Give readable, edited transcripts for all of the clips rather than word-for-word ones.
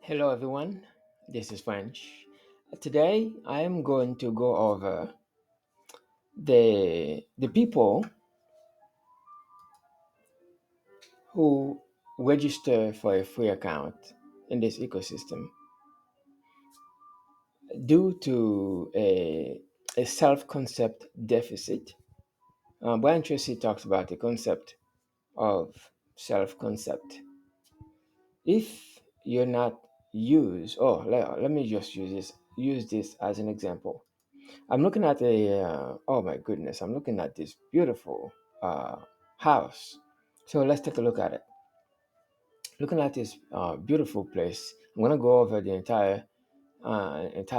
Hello, everyone. This is French. Today, I am going to go over the people who register for a free account in this ecosystem due to a self-concept deficit. Brian Tracy talks about the concept of self-concept. If you're not let me just use this as an example. I'm looking at oh my goodness, I'm looking at this beautiful house. So let's take a look at it. Looking at this beautiful place, I'm gonna go over the entire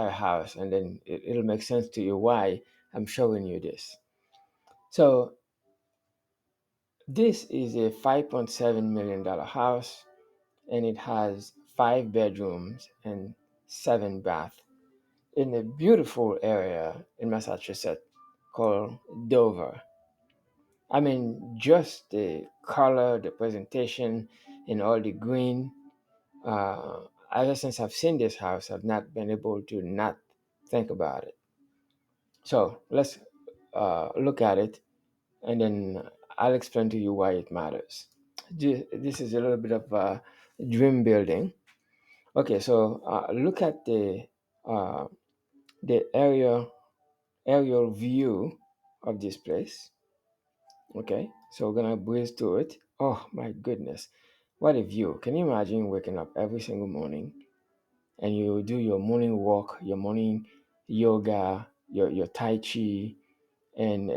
house, and then it'll make sense to you why I'm showing you this. So this is a $5.7 million house, and it has 5 bedrooms and 7 baths in a beautiful area in Massachusetts called Dover. I mean, just the color, the presentation, and all the green. Ever since I've seen this house, I've not been able to not think about it. So let's look at it, and then I'll explain to you why it matters. This is a little bit of dream building. Okay, so look at uh, the aerial view of this place. Okay, so we're gonna breeze through it. Oh my goodness, what a view! Can you imagine waking up every single morning and you do your morning walk, your morning yoga, your tai chi, and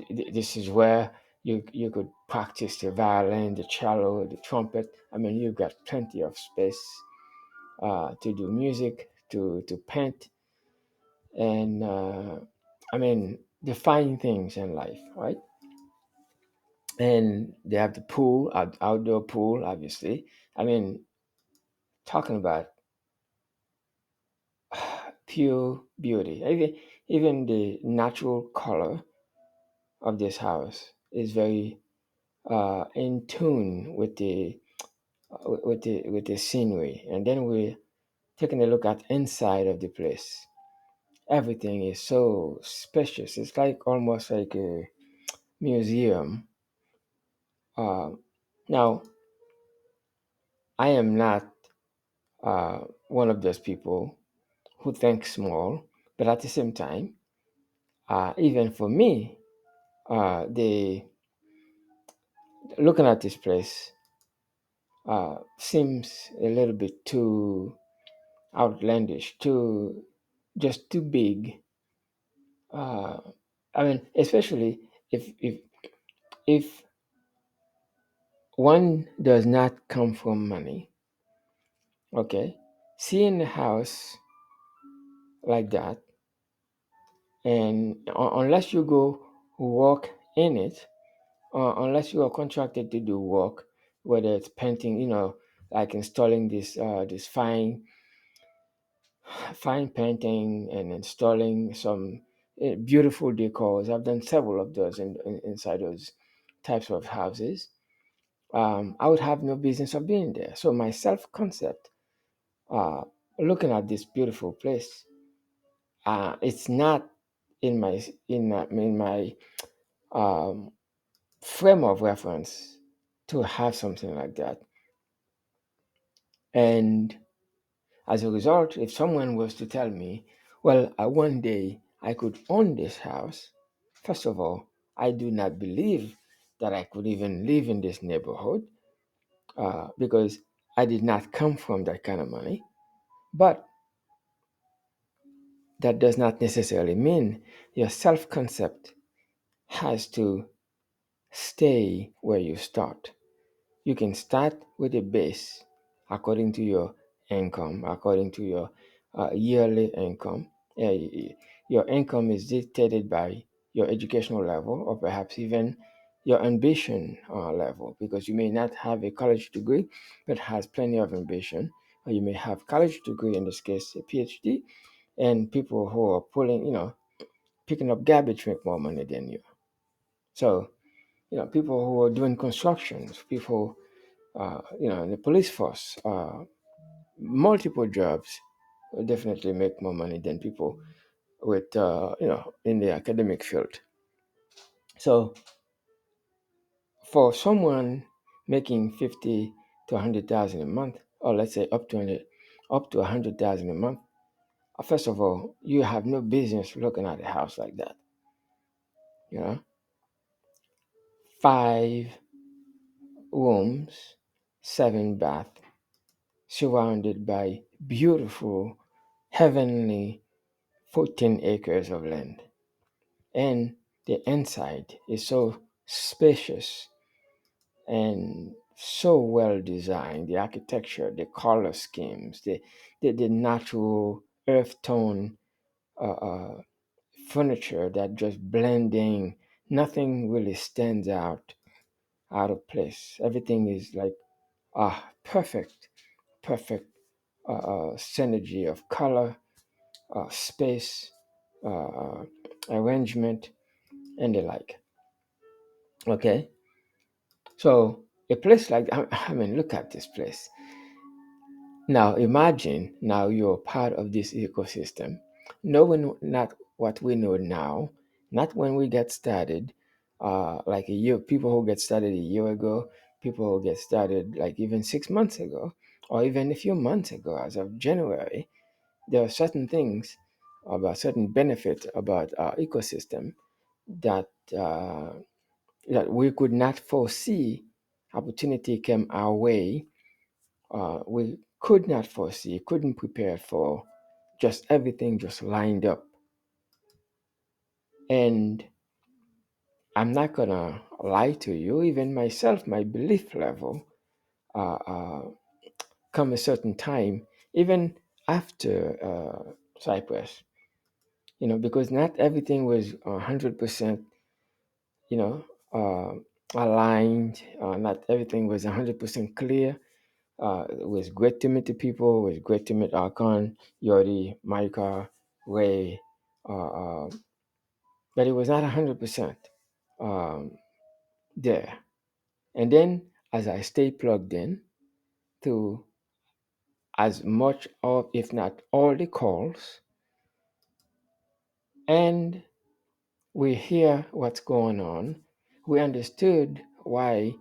this is where you could practice the violin, the cello, the trumpet. I mean, you've got plenty of space to do music, to paint, and I mean, the fine things in life, right? And they have the pool, outdoor pool, obviously. I mean, talking about pure beauty. Even the natural color of this house is very in tune with the scenery. And then we're taking a look at inside of the place. Everything is so spacious. It's like almost like a museum. Uh, Now, I am not one of those people who think small, but at the same time, even for me, the looking at this place seems a little bit too outlandish, too big. Uh, I mean, especially if one does not come from money. Okay, seeing a house like that, and unless you go walk in it, unless you are contracted to do work, whether it's painting, like installing this fine painting and installing some beautiful decors. I've done several of those inside those types of houses. I would have no business of being there. So my self concept, uh, looking at this beautiful place, it's not in my um, frame of reference to have something like that. And as a result, if someone was to tell me, well, one day I could own this house, first of all, I do not believe that I could even live in this neighborhood because I did not come from that kind of money. But that does not necessarily mean your self concept has to stay where you start. You can start with a base according to your income, according to your yearly income. Your income is dictated by your educational level or perhaps even your ambition level, because you may not have a college degree but has plenty of ambition, or you may have college degree, in this case a PhD, and people who are picking up garbage make more money than you. So people who are doing constructions, people the police force, multiple jobs will definitely make more money than people with, in the academic field. So for someone making 50 to 100,000 a month, or let's say up to 100,000 a month, first of all, you have no business looking at a house like that. You know, 5 rooms, 7 bath, surrounded by beautiful, heavenly 14 acres of land. And the inside is so spacious and so well designed. The architecture, the color schemes, the natural earth tone furniture that just blending. Nothing really stands out of place. Everything is like perfect, perfect synergy of color, space, uh, arrangement, and the like. Okay, so a place like I mean, look at this place. Now imagine now you're part of this ecosystem, knowing not what we know now, not when we get started, like a year, people who get started a year ago, people who get started like even 6 months ago, or even a few months ago, as of January. There are certain things about certain benefits about our ecosystem that uh, that we could not foresee. Opportunity came our way, we could not foresee, couldn't prepare for. Just everything just lined up. And I'm not gonna lie to you, even myself, my belief level, come a certain time, even after Cyprus, because not everything was 100%, you know, uh, aligned. Not everything was 100% clear. It was great to meet the people. It was great to meet Arkan, Yodi, Micah, Ray, uh, uh, but it was not 100% um, there. And then as I stay plugged in to as much of, if not all, the calls, and we hear what's going on, we understood why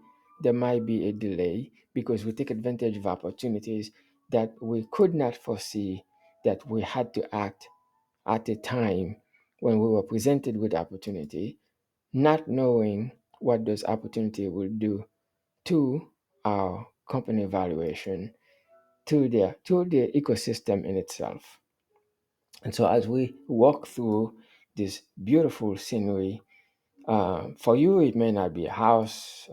there might be a delay because we take advantage of opportunities that we could not foresee, that we had to act at a time when we were presented with opportunity, not knowing what those opportunity will do to our company valuation, to the ecosystem in itself. And so as we walk through this beautiful scenery, for you it may not be a house,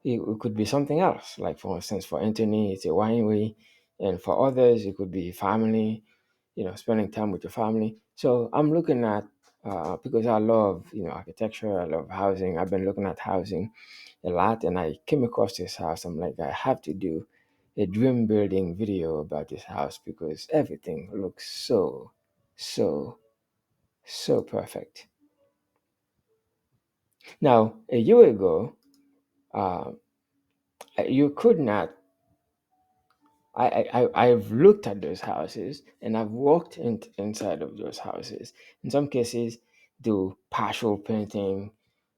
it could be something else. Like for instance, for Anthony, it's a winery, and for others, it could be family, spending time with your family. So I'm looking at because I love architecture, I love housing. I've been looking at housing a lot, and I came across this house. I'm like, I have to do a dream building video about this house because everything looks so, so perfect. Now, a year ago, uh, you could not. I've looked at those houses and I've walked inside of those houses. In some cases, do partial painting,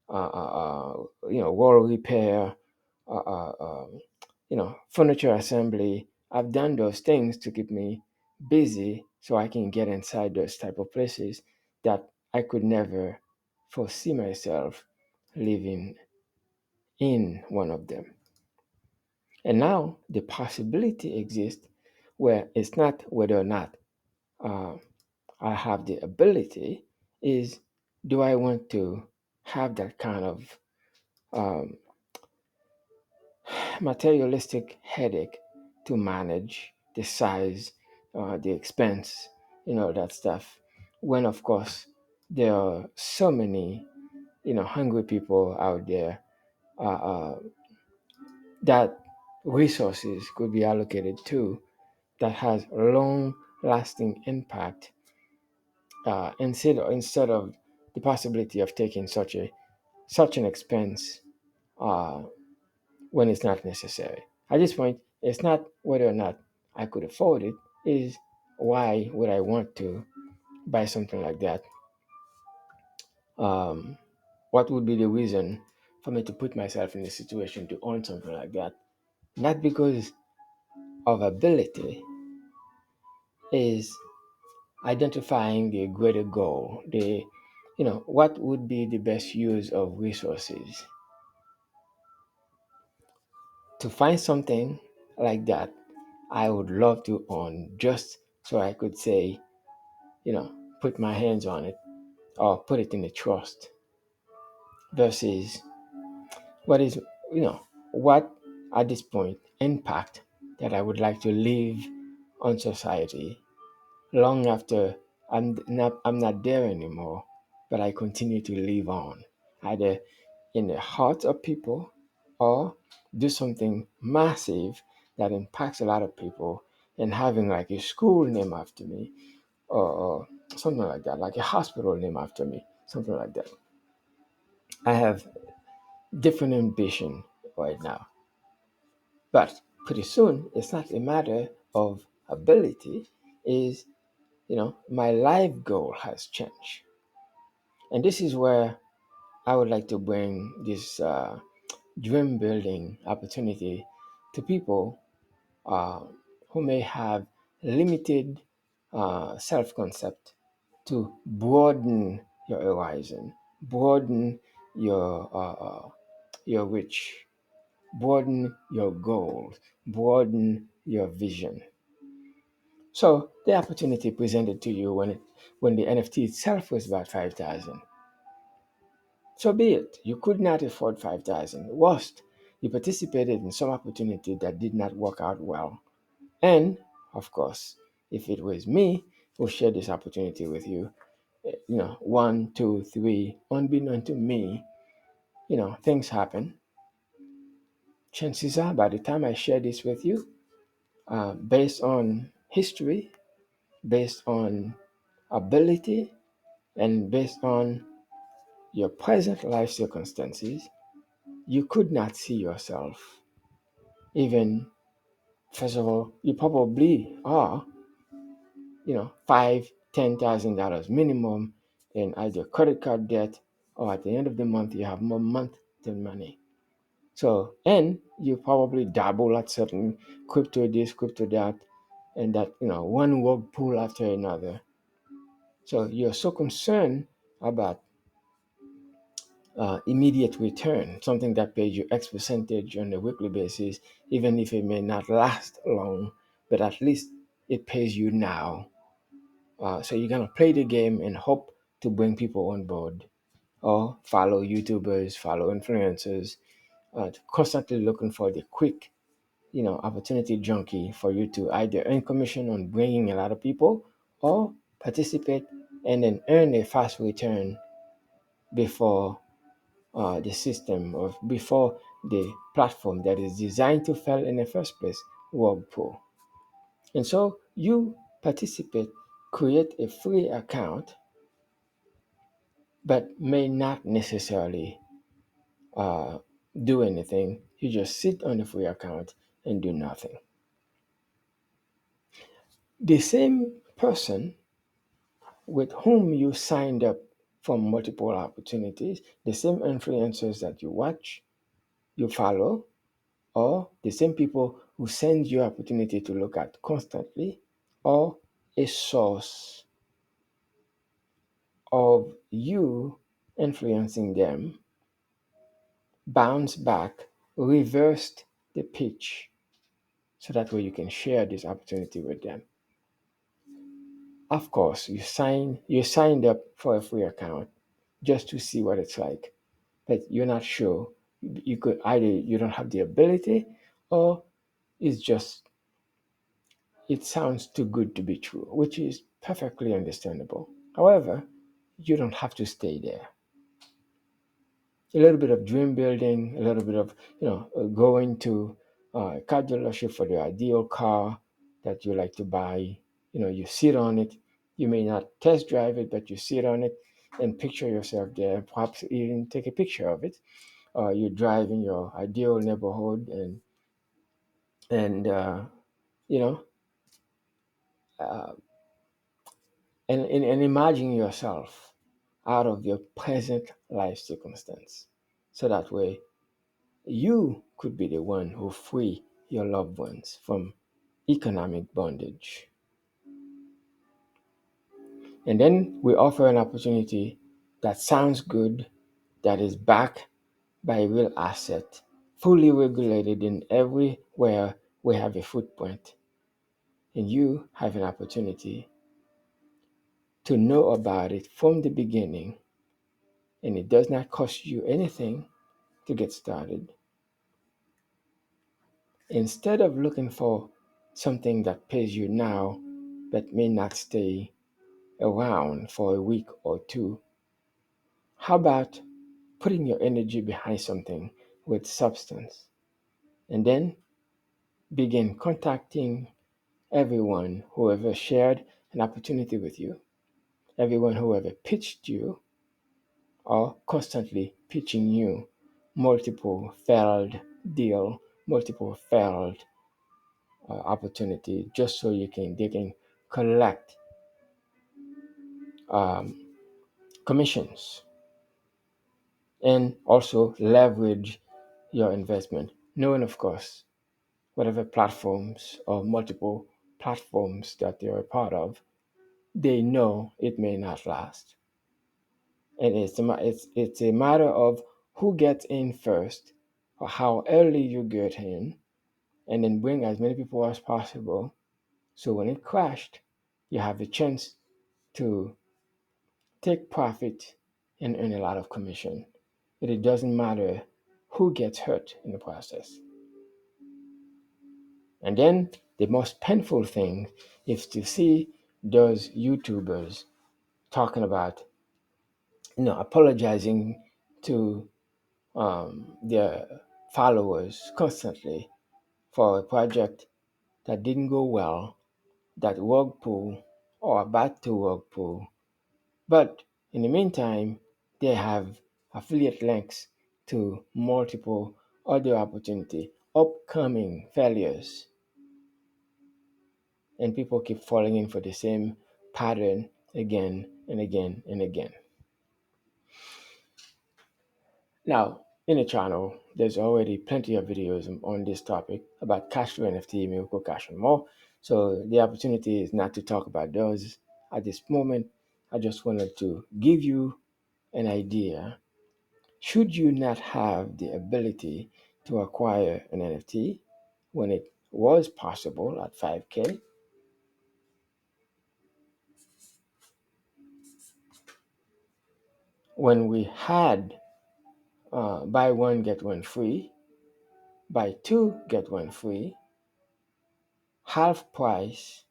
wall repair, furniture assembly. I've done those things to keep me busy so I can get inside those type of places that I could never foresee myself living in one of them. And now the possibility exists where it's not whether or not uh, I have the ability, is do I want to have that kind of um, materialistic headache to manage the size, the expense, that stuff. When, of course, there are so many, hungry people out there that resources could be allocated to that has long lasting impact instead of the possibility of taking such an expense uh, when it's not necessary. At this point, it's not whether or not I could afford it, is why would I want to buy something like that? Um, what would be the reason for me to put myself in a situation to own something like that? Not because of ability, is identifying the greater goal, what would be the best use of resources to find something like that. I would love to own just so I could say, put my hands on it or put it in a trust versus what is, you know, what at this point impact that I would like to leave on society long after I'm not there anymore, but I continue to live on, either in the hearts of people or do something massive that impacts a lot of people and having like a school named after me or something like that, like a hospital named after me, something like that. I have different ambition right now, but pretty soon it's not a matter of ability, is my life goal has changed. And this is where I would like to bring this dream building opportunity to people uh, who may have limited self concept, to broaden your horizon, broaden your reach, broaden your goals, broaden your vision. So the opportunity presented to you when the NFT itself was about 5,000. So be it. You could not afford 5,000. Worst, you participated in some opportunity that did not work out well. And of course, if it was me who shared this opportunity with you, one, two, three, unbeknown to me, things happen. Chances are, by the time I share this with you, based on history, based on ability, and based on your present life circumstances, you could not see yourself. Even, first of all, you probably are, five, $10,000 minimum in either credit card debt, or at the end of the month you have more month than money. So, and you probably dabble at certain crypto this, crypto that, and that, one rug pull after another. So you're so concerned about immediate return, something that pays you X percentage on a weekly basis, even if it may not last long, but at least it pays you now. So you're going to play the game and hope to bring people on board, or follow YouTubers, follow influencers, constantly looking for the quick, opportunity junkie for you to either earn commission on bringing a lot of people or participate and then earn a fast return before the system or before the platform that is designed to fail in the first place whirlpool. And so you participate, create a free account, but may not necessarily uh, do anything. You just sit on the free account and do nothing. The same person with whom you signed up for multiple opportunities, the same influencers that you watch, you follow, or the same people who send you opportunity to look at constantly, or a source of you influencing them, bounce back, reversed the pitch, so that way you can share this opportunity with them. Of course, you signed up for a free account just to see what it's like, but you're not sure. You could either you don't have the ability, or it's just it sounds too good to be true, which is perfectly understandable. However, you don't have to stay there. A little bit of dream building, a little bit of going to a car dealership for the ideal car that you like to buy. You sit on it. You may not test drive it, but you sit on it and picture yourself there. Perhaps even take a picture of it. you drive in your ideal neighborhood, and you know, uh, and imagine yourself out of your present life circumstance, so that way you could be the one who free your loved ones from economic bondage. And then we offer an opportunity that sounds good, that is backed by a real asset, fully regulated in everywhere we have a footprint. And you have an opportunity to know about it from the beginning, and it does not cost you anything to get started. Instead of looking for something that pays you now but may not stay around for a week or two, how about putting your energy behind something with substance, and then begin contacting everyone who ever shared an opportunity with you, everyone who ever pitched you, or constantly pitching you multiple failed deal, multiple failed opportunity, just so they can collect um, commissions and also leverage your investment, knowing, of course, whatever platforms or multiple platforms that they're a part of, they know it may not last. And it's a matter of who gets in first, or how early you get in, and then bring as many people as possible. So when it crashed, you have the chance to take profit and earn a lot of commission. But it doesn't matter who gets hurt in the process. And then the most painful thing is to see those YouTubers talking about, apologizing to their followers constantly for a project that didn't go well, that rug pull or about to rug pull. But in the meantime, they have affiliate links to multiple other opportunity, upcoming failures, and people keep falling in for the same pattern again and again and again. Now, in the channel, there's already plenty of videos on this topic about cash flow NFT, Miracle Cash, and more. So the opportunity is not to talk about those at this moment. I just wanted to give you an idea. Should you not have the ability to acquire an NFT when it was possible at 5K, when we had buy one, get one free, buy two, get one free, half price,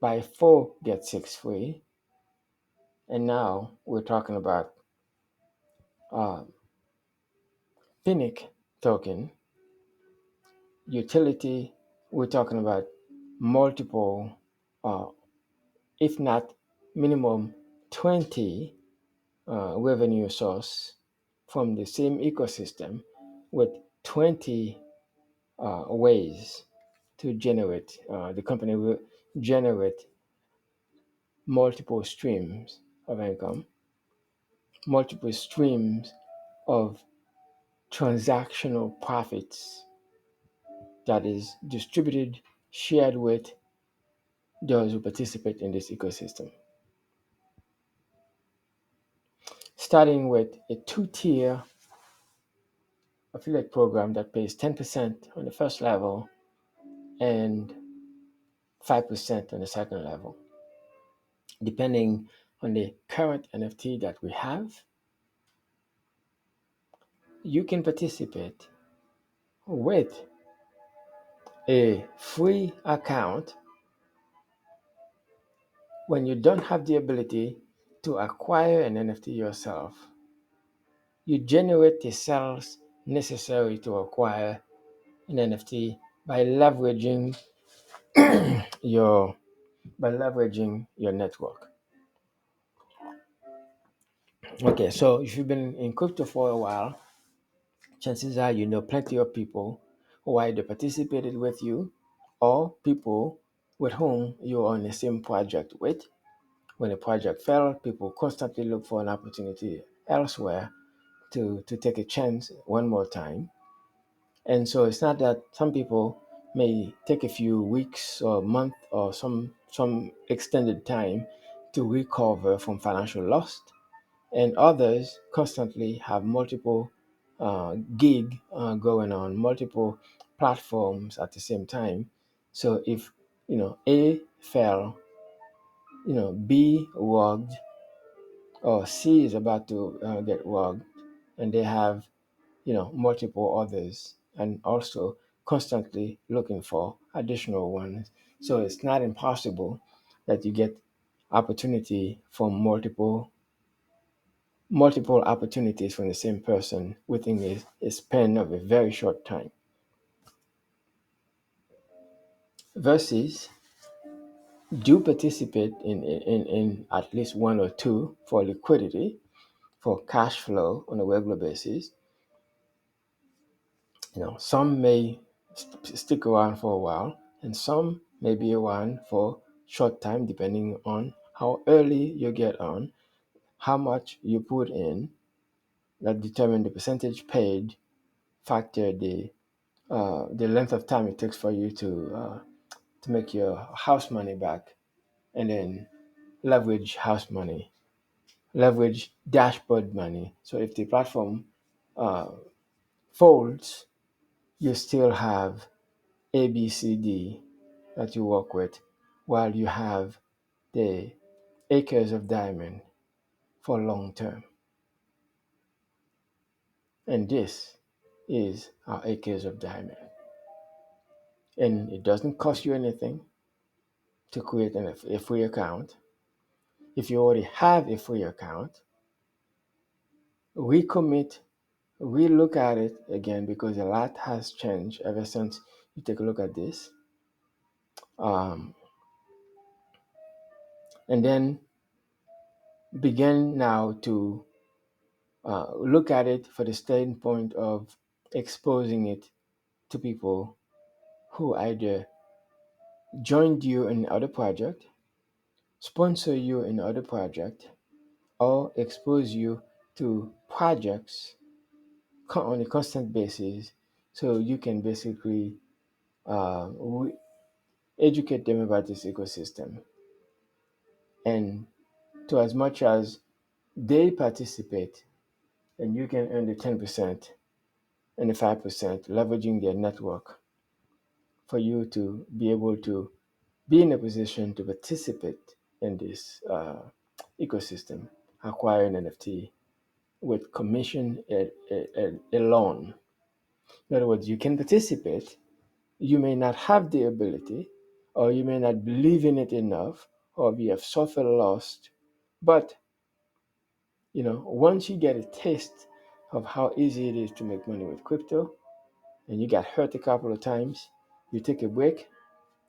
buy four, get six free, and now we're talking about uh, Pinnick token, utility, we're talking about multiple, uh, if not minimum 20 revenue source from the same ecosystem with 20 ways to generate. The company will generate multiple streams of income, multiple streams of transactional profits that is distributed, shared with those who participate in this ecosystem. Starting with a two-tier affiliate program that pays 10% on the first level and 5% on the second level. Depending on the current NFT that we have, you can participate with a free account when you don't have the ability to acquire an NFT yourself. You generate the cells necessary to acquire an NFT by leveraging your network. Okay, so if you've been in crypto for a while, chances are you know plenty of people who either participated with you or people with whom you're on the same project with. When a project failed, people constantly look for an opportunity elsewhere to take a chance one more time. And so it's not that some people may take a few weeks or month or some extended time to recover from financial loss, and others constantly have multiple gig going on, multiple platforms at the same time. So if A fell, B worked, or C is about to get worked, and they have multiple others, and also constantly looking for additional ones. So it's not impossible that you get opportunity from multiple opportunities from the same person within a span of a very short time. Versus do participate in at least one or two for liquidity, for cash flow on a regular basis. Some may stick around for a while, and some may be around for short time, depending on how early you get on, how much you put in, that determine the percentage paid, factor the length of time it takes for you to make your house money back, and then leverage house money, leverage dashboard money. So if the platform uh, folds, you still have A, B, C, D that you work with, while you have the acres of diamond for long term. And this is our acres of diamond. And it doesn't cost you anything to create a free account. If you already have a free account, recommit, relook at it again, because a lot has changed ever since you take a look at this. Um, and then begin now to look at it for the standpoint of exposing it to people who either joined you in other project, sponsor you in other project, or expose you to projects on a constant basis, so you can basically uh, educate them about this ecosystem. And to as much as they participate, and you can earn the 10% and the 5%, leveraging their network for you to be able to be in a position to participate in this ecosystem, acquire an NFT with commission alone. In other words, you can participate. You may not have the ability, or you may not believe in it enough, or you have suffered loss. But once you get a taste of how easy it is to make money with crypto, and you got hurt a couple of times, you take a break,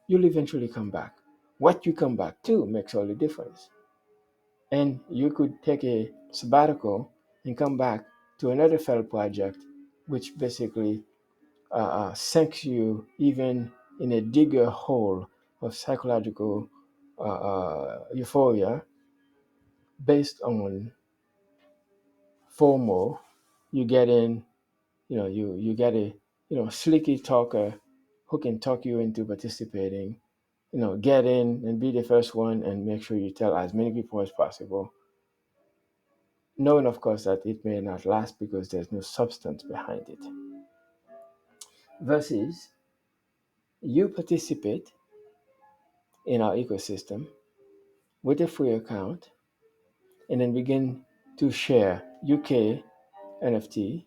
you'll eventually come back. What you come back to makes all the difference. And you could take a sabbatical and come back to another failed project, which basically sinks you even in a digger hole of psychological euphoria based on FOMO. You get in, you get a slicky talker who can talk you into participating. Get in and be the first one, and make sure you tell as many people as possible, knowing of course that it may not last because there's no substance behind it. Versus you participate in our ecosystem with a free account, and then begin to share UK NFT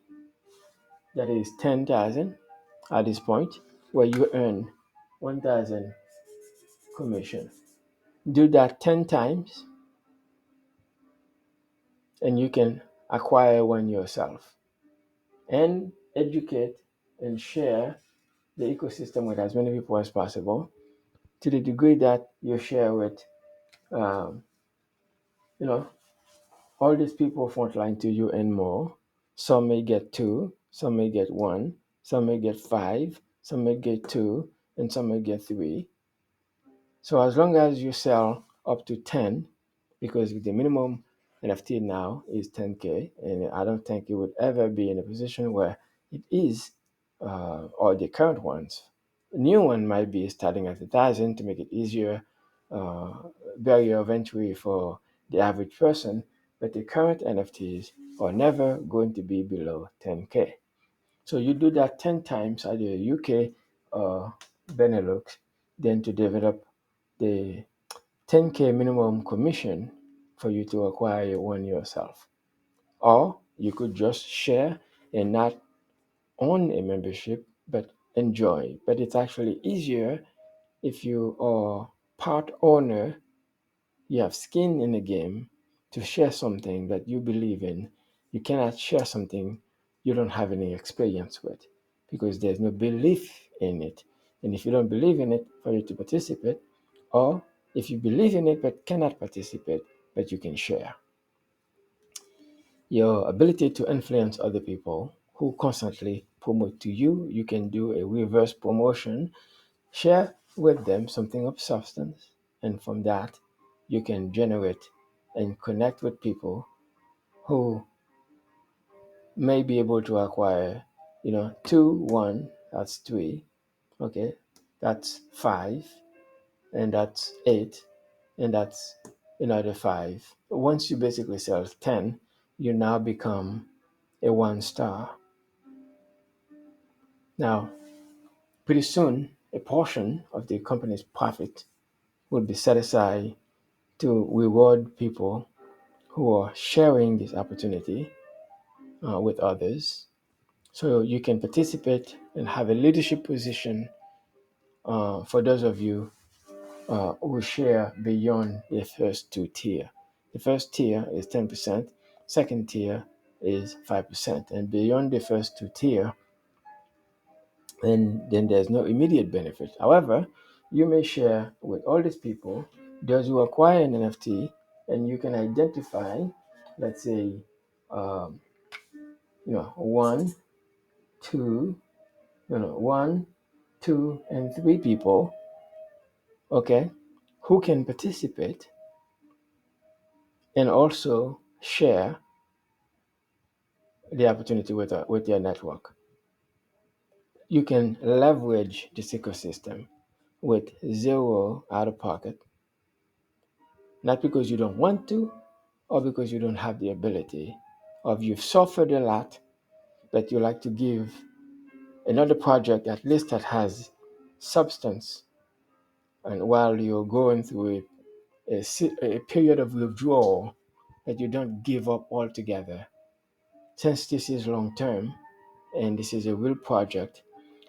that is 10,000 at this point, where you earn 1,000 commission. Do that 10 times, and you can acquire one yourself, and educate and share the ecosystem with as many people as possible, to the degree that you share with um, you know all these people frontline to you and more. Some may get two, some may get one, some may get five, some may get two, and some may get three. So as long as you sell up to 10, because the minimum NFT now is 10K, and I don't think it would ever be in a position where it is, or the current ones. A new one might be starting at 1,000 to make it easier, uh, barrier of entry for the average person, but the current NFTs are never going to be below 10K. So you do that 10 times either UK or Benelux, then to develop the 10K minimum commission for you to acquire one yourself. Or you could just share and not own a membership, but enjoy. But it's actually easier if you are part owner, you have skin in the game to share something that you believe in. You cannot share something you don't have any experience with because there's no belief in it. And if you don't believe in it, for you to participate, or if you believe in it but cannot participate, but you can share. Your ability to influence other people who constantly promote to you, you can do a reverse promotion. Share with them something of substance, and from that, you can generate and connect with people who may be able to acquire, two, one, that's three, okay, that's five, and that's eight, and that's another five. Once you basically sell 10, you now become a one star. Now, pretty soon, a portion of the company's profit will be set aside to reward people who are sharing this opportunity with others. So you can participate and have a leadership position for those of you who share beyond the first two tier. The first tier is 10%, second tier is 5%, and beyond the first two tier, and then there's no immediate benefit. However, you may share with all these people, those who acquire an NFT, and you can identify, let's say, um, one, two, one, two, and three people, okay, who can participate and also share the opportunity with your network. You can leverage this ecosystem with zero out of pocket, not because you don't want to or because you don't have the ability, or you've suffered a lot, but you like to give another project at least that has substance, and while you're going through a period of withdrawal, that you don't give up altogether. Since this is long term and this is a real project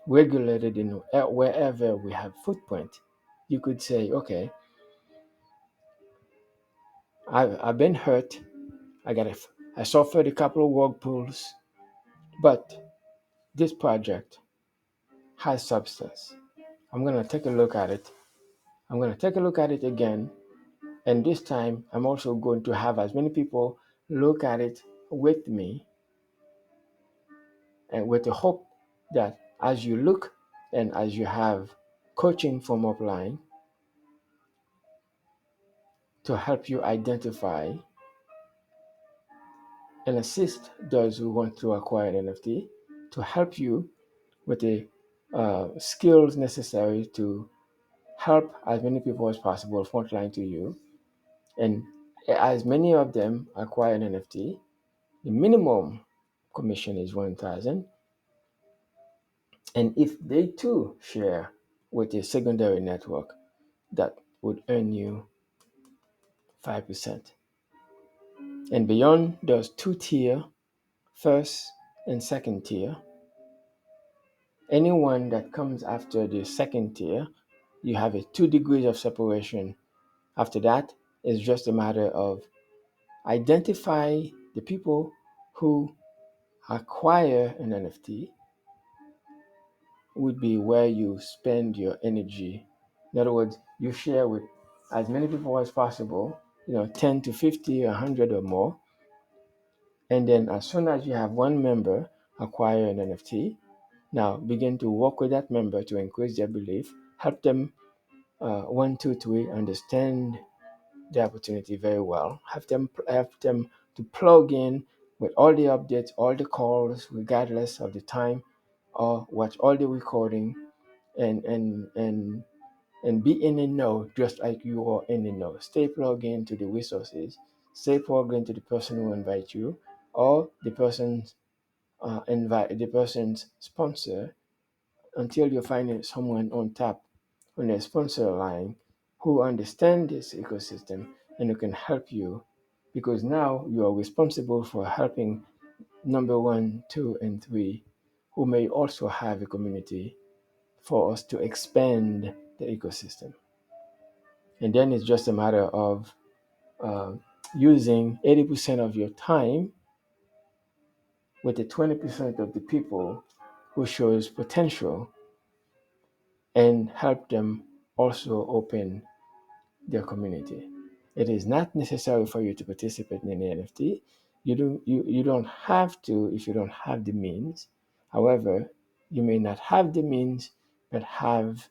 regulated in wherever we have footprint, you could say, okay, I've been hurt. I suffered a couple of work pulls, but this project has substance. I'm gonna take a look at it. I'm gonna take a look at it again, and this time I'm also going to have as many people look at it with me, and with the hope that as you look and as you have coaching from upline to help you identify and assist those who want to acquire an NFT, to help you with the skills necessary to help as many people as possible frontline to you, and as many of them acquire an NFT. The minimum commission is 1,000, and if they too share with a secondary network, that would earn you 5%. And beyond those two tier, first and second tier, anyone that comes after the second tier, you have a 2 degrees of separation. After that, it's just a matter of identify the people who acquire an NFT would be where you spend your energy. In other words, you share with as many people as possible, 10 to 50, 100 or more. And then as soon as you have one member acquire an NFT. Now begin to work with that member to increase their belief, help them one, two, three, understand the opportunity very well. Have them to plug in with all the updates, all the calls, regardless of the time, or watch all the recording and and and and be in the know just like you are in the know. Stay plugged into the resources. Stay plugged into the person who invite you or the person's sponsor until you find someone on top on the sponsor line who understand this ecosystem and who can help you because now you are responsible for helping number one, two, and three who may also have a community for us to expand the ecosystem. And then it's just a matter of uh, using 80% of your time with the 20% of the people who shows potential and help them also open their community. It is not necessary for you to participate in an NFT. You don't have to if you don't have the means. However, you may not have the means but have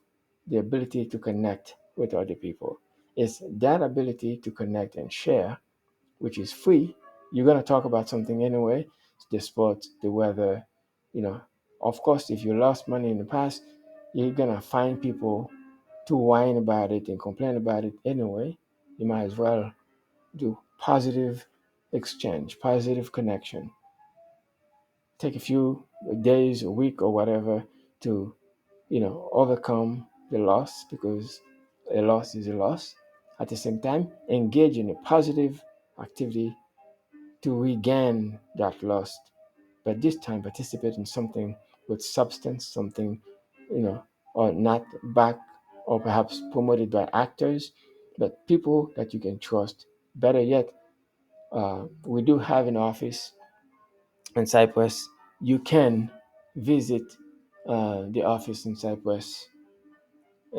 the ability to connect with other people. It's that ability to connect and share, which is free. You're gonna talk about something anyway, the sports, the weather, you know. Of course, if you lost money in the past, you're gonna find people to whine about it and complain about it anyway. You might as well do positive exchange, positive connection. Take a few days, a week, or whatever to, overcome the loss because a loss is a loss. At the same time, engage in a positive activity to regain that loss. But this time, participate in something with substance, something, or not back or perhaps promoted by actors, but people that you can trust. Better yet, we do have an office in Cyprus. You can visit the office in Cyprus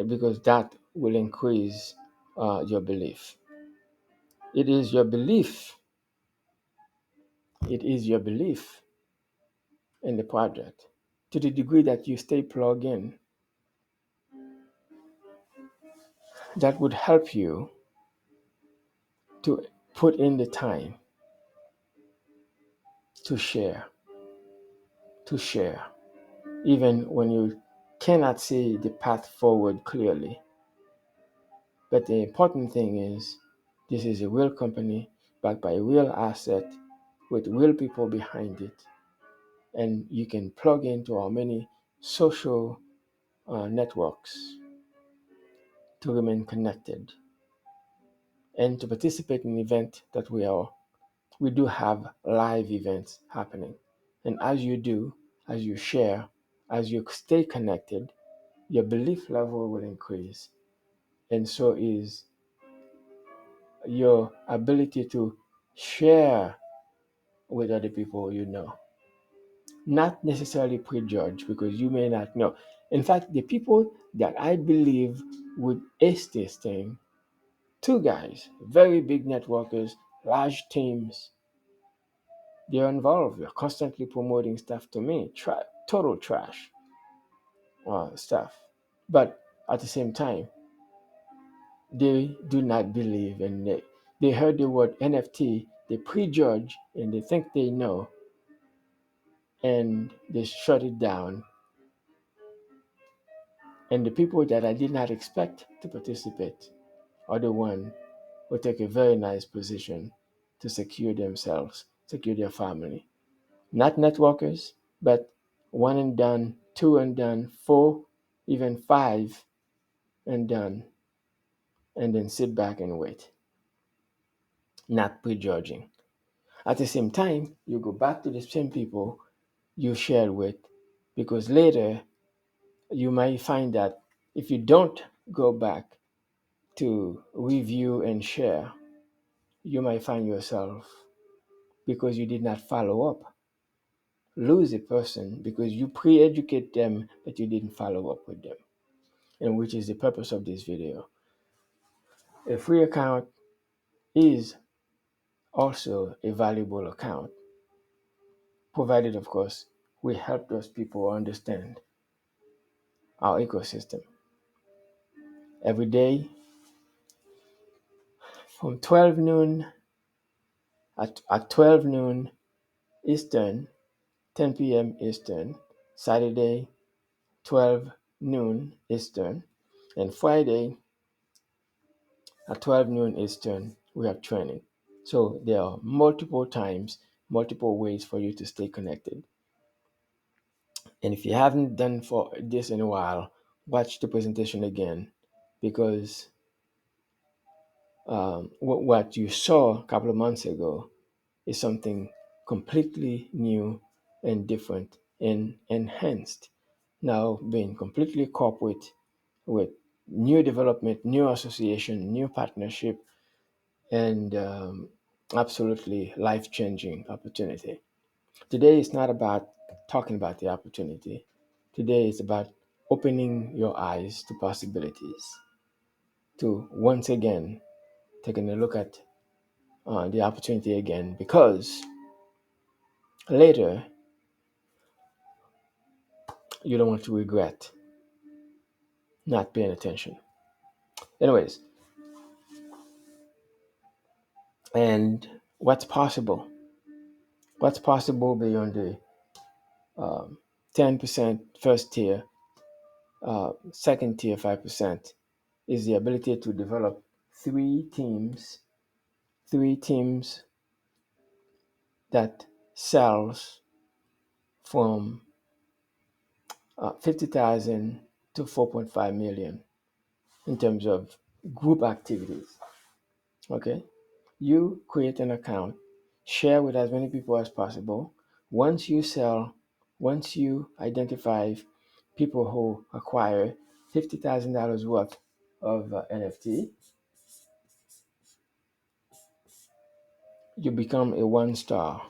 because that will increase your belief. It is your belief. It is your belief in the project. To the degree that you stay plugged in, that would help you to put in the time to share, to share, even when you cannot see the path forward clearly. But the important thing is this is a real company backed by a real asset with real people behind it. And you can plug into our many social networks to remain connected and to participate in events that we do have live events happening. And as you share, as you stay connected, your belief level will increase. And so is your ability to share with other people you know. Not necessarily prejudge because you may not know. In fact, the people that I believe would ace this thing, two guys, very big networkers, large teams, they're involved. They're constantly promoting stuff to me. Total trash stuff. But at the same time, they do not believe and they heard the word NFT, they prejudge and they think they know and they shut it down. And the people that I did not expect to participate are the one who take a very nice position to secure themselves, secure their family. Not networkers, but one and done, two and done, four, even five and done, and then sit back and wait, not prejudging. At the same time, you go back to the same people you shared with because later you might find that if you don't go back to review and share, you might find yourself, because you did not follow up, lose a person because you pre-educate them but you didn't follow up with them, and which is the purpose of this video. A free account is also a valuable account, provided, of course, we help those people understand our ecosystem. Every day from 12 noon at 12 noon Eastern, 10 p.m. Eastern, Saturday 12 noon Eastern, and Friday at 12 noon Eastern, we have training. So there are multiple times, multiple ways for you to stay connected. And if you haven't done for this in a while, watch the presentation again, because what you saw a couple of months ago is something completely new and different and enhanced. Now being completely corporate with new development, new association, new partnership, and absolutely life changing opportunity. Today is not about talking about the opportunity. Today is about opening your eyes to possibilities, to once again taking a look at the opportunity again, because later you don't want to regret not paying attention. Anyways, and what's possible? What's possible beyond the um, 10% first tier, second tier 5%, is the ability to develop three teams, three teams that sells from 50,000 to 4.5 million in terms of group activities. Okay, you create an account, share with as many people as possible. Once you sell, once you identify people who acquire $50,000 worth of NFT, you become a one star.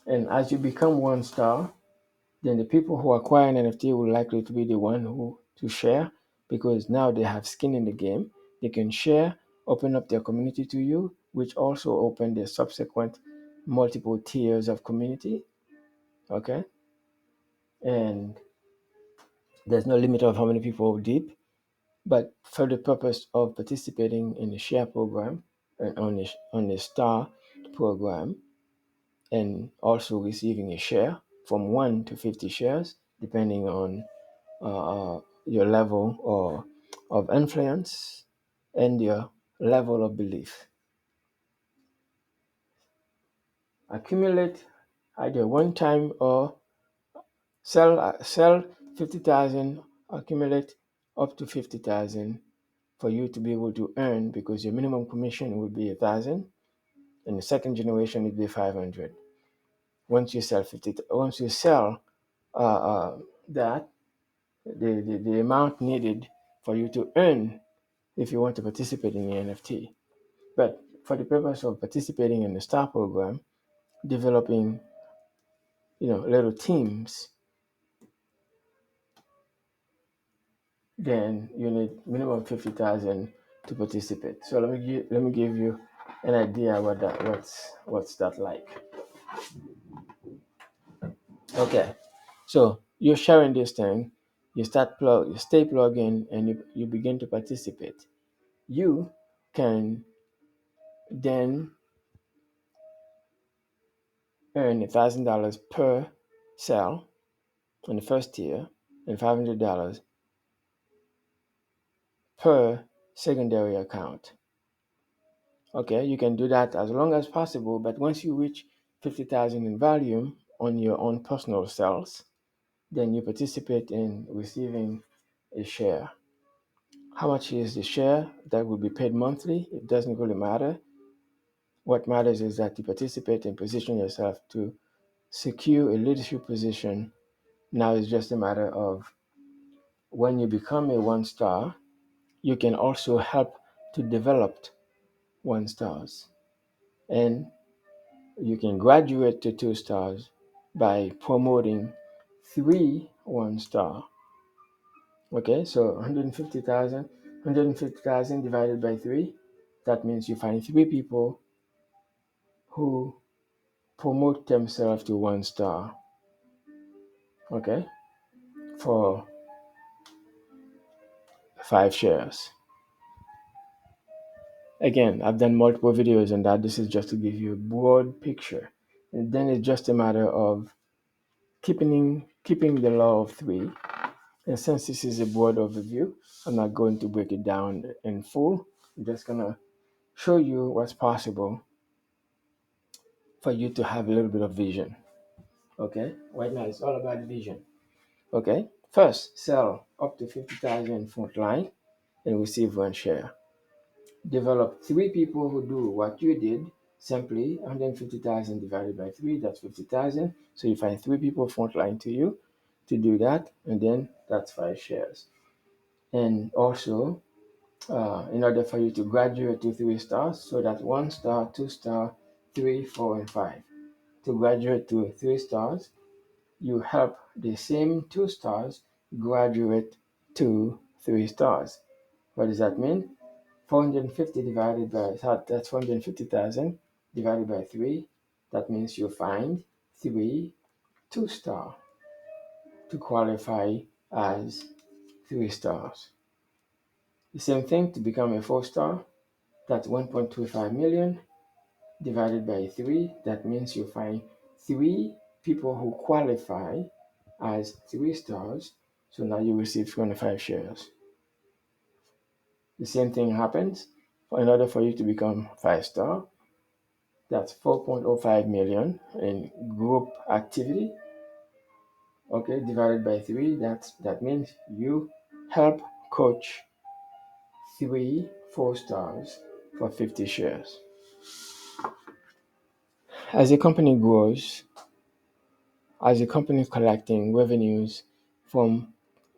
And as you become one star, then the people who acquire an NFT will likely to be the one who to share, because now they have skin in the game. They can share, open up their community to you, which also open the subsequent multiple tiers of community. Okay, and there's no limit of how many people deep, but for the purpose of participating in the share program and on the star program, and also receiving a share from 1 to 50 shares, depending on your level or of influence and your level of belief. Accumulate either one time or sell 50,000, accumulate up to 50,000 for you to be able to earn, because your minimum commission would be 1,000 and the second generation would be 500. Once you sell 50, once you sell that, the amount needed for you to earn if you want to participate in the NFT. But for the purpose of participating in the STAR program, developing little teams, then you need minimum 50,000 to participate. So let me give you an idea what's that like. Okay, so you're sharing this thing, you stay plugged in, and you begin to participate. You can then earn $1,000 per sale on the first tier and $500 per secondary account. Okay, you can do that as long as possible, but once you reach 50,000 in volume on your own personal sales, then you participate in receiving a share. How much is the share that will be paid monthly? It doesn't really matter. What matters is that you participate and position yourself to secure a leadership position. Now it's just a matter of, when you become a one star, you can also help to develop one stars. And you can graduate to two stars by promoting three one star. Okay, so 150,000 divided by three. That means you find three people who promote themselves to 1 star, okay, for 5 shares. Again, I've done multiple videos on that. This is just to give you a broad picture. And then it's just a matter of keeping the law of three. And since this is a broad overview, I'm not going to break it down in full. I'm just gonna show you what's possible for you to have a little bit of vision. Okay? Right now it's all about vision. Okay? First, sell up to 50,000 front line and receive 1 share. Develop 3 people who do what you did. Simply 150,000 divided by 3, that's 50,000. So you find 3 people frontline to you to do that, and then that's 5 shares. And also, in order for you to graduate to 3 stars, so that 1 star, 2 star, 3, 4, and 5. To graduate to 3 stars, you help the same 2 stars graduate to 3 stars. What does that mean? 450 divided by, that's 450,000 divided by 3. That means you find 3 2 star to qualify as 3 stars. The same thing to become a 4 star. That's 1.25 million divided by 3. That means you find 3 people who qualify as 3 stars. So now you receive 25 shares. The same thing happens in order for you to become 5 star. That's 4.05 million in group activity. Okay, divided by 3. That means you help coach 3 4 stars for 50 shares. As a company grows, as a company collecting revenues from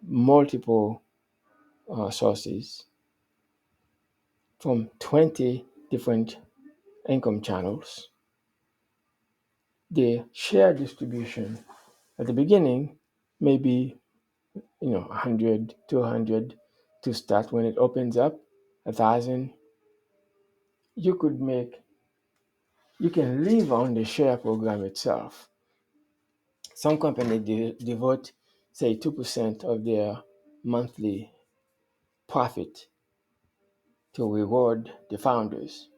multiple sources, from 20 different income channels, the share distribution at the beginning may be 100, 200 to start. When it opens up 1,000, you could make, you can live on the share program itself. Some companies devote, say, 2% of their monthly profit to reward the founders.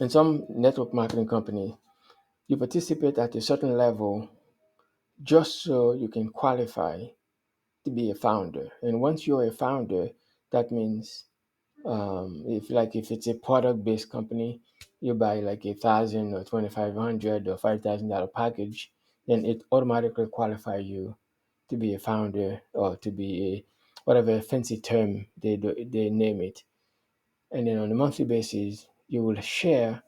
In some network marketing company, you participate at a certain level just so you can qualify to be a founder. And once you're a founder, that means if it's a product based company, you buy like 1,000 or 2,500 or $5,000 package, then it automatically qualify you to be a founder or to be a whatever fancy term they name it. And then on a monthly basis, you will share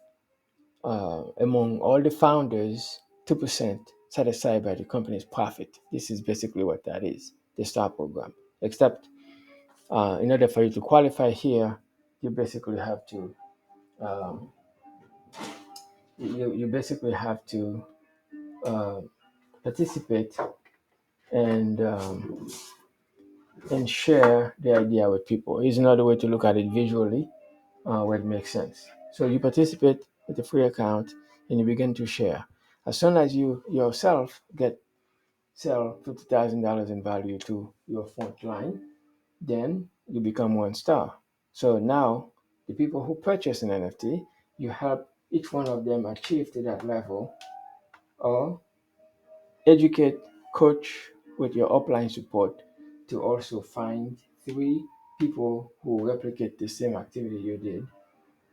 among all the founders 2% set aside by the company's profit. This is basically what that is, the star program. Except in order for you to qualify here, you basically have to um, you basically have to uh, participate and um, and share the idea with people. Here's another way to look at it visually, where it makes sense. So you participate with a free account and you begin to share. As soon as you yourself sell $50,000 in value to your front line, then you become 1 star. So now the people who purchase an NFT, you help each one of them achieve to that level, or educate, coach with your upline support to also find 3 people who replicate the same activity you did.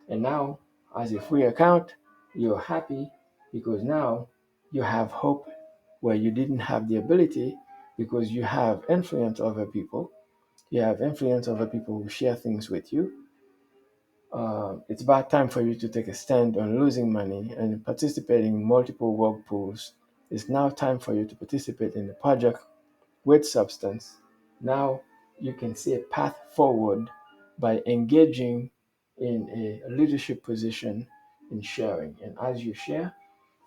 And now, as a free account, you're happy because now you have hope where you didn't have the ability, because you have influence over people. You have influence over people who share things with you. It's about time for you to take a stand on losing money and participating in multiple work pools. It's now time for you to participate in the project with substance. Now you can see a path forward by engaging in a leadership position in sharing. And as you share,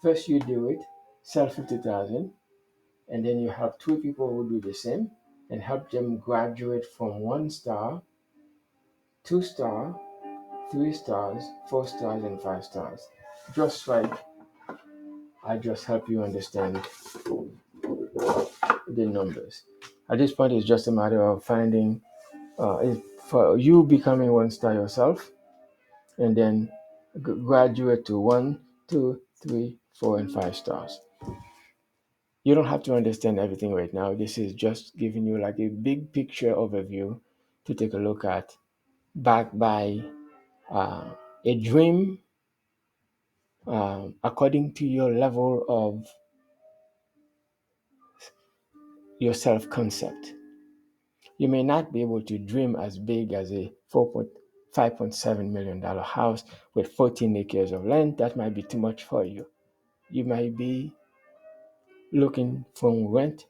first you do it, sell 50,000, and then you have 2 people who do the same and help them graduate from 1 star, 2 star, 3 stars, 4 stars, and 5 stars. just like I just help you understand the numbers. At this point, it's just a matter of finding, for you becoming one star yourself, and then graduate to one, two, three, four, and five stars. You don't have to understand everything right now. This is just giving you like a big picture overview to take a look at, backed by uh, a dream according to your level of your self concept. You may not be able to dream as big as a $5.7 million house with 14 acres of land. That might be too much for you. You might be looking from rent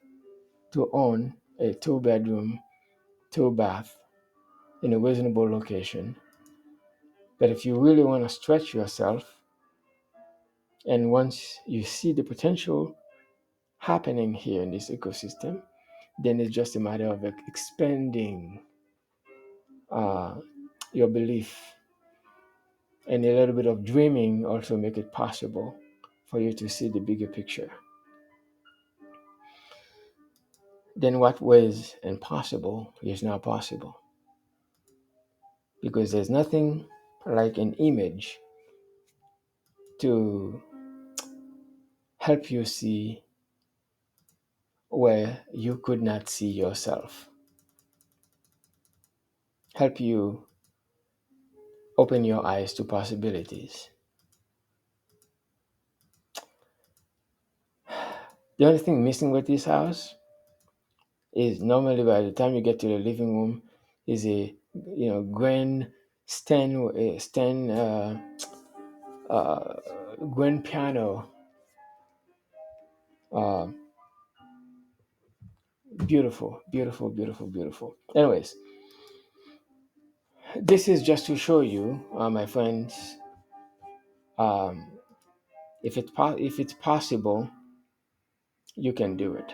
to own a two-bedroom, two-bath in a reasonable location. But if you really want to stretch yourself, and once you see the potential happening here in this ecosystem, then it's just a matter of expanding uh, your belief, and a little bit of dreaming also make it possible for you to see the bigger picture. Then what was impossible is now possible, because there's nothing like an image to help you see where you could not see yourself, help you open your eyes to possibilities. The only thing missing with this house is normally by the time you get to the living room is a grand stand uh, grand piano, uh, beautiful, beautiful, beautiful, beautiful. Anyways, this is just to show you, my friends, um, if it's possible, you can do it.